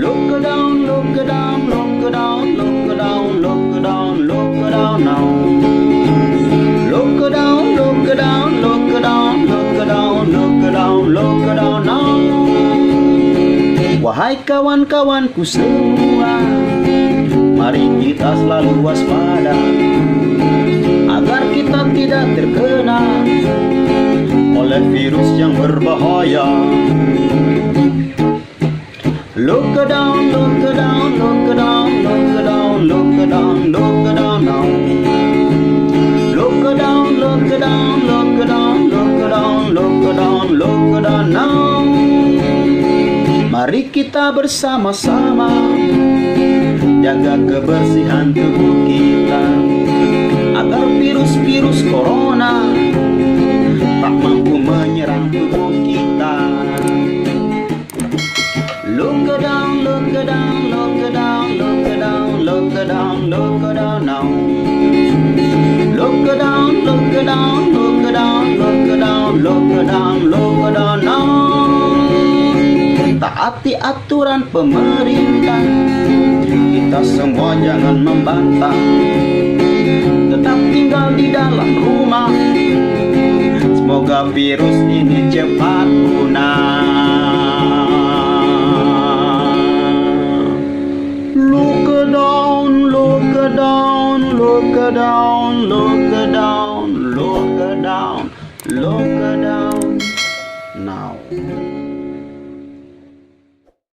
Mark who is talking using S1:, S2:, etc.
S1: Look down, look down, look down, look down, look down, look down now. Look down, look down, look down, look down, look down, look down now. Wahai kawan-kawanku semua, mari kita selalu waspada agar kita tidak terkena oleh virus yang berbahaya. Look down, look down, look down, look down, look down, look down now. Look down, look down, look down, look down, look down, look down now. Mari kita bersama-sama jaga kebersihan tubuh kita agar virus-virus corona tak mampu menyerang tubuh kita. Look down, look down, look down, look down, look down, look down now. Look down, look down, look down, look down, look down, look down now. Taati aturan pemerintah, kita semua jangan membantah, tetap tinggal di dalam rumah. Semoga virus ini cepat punah.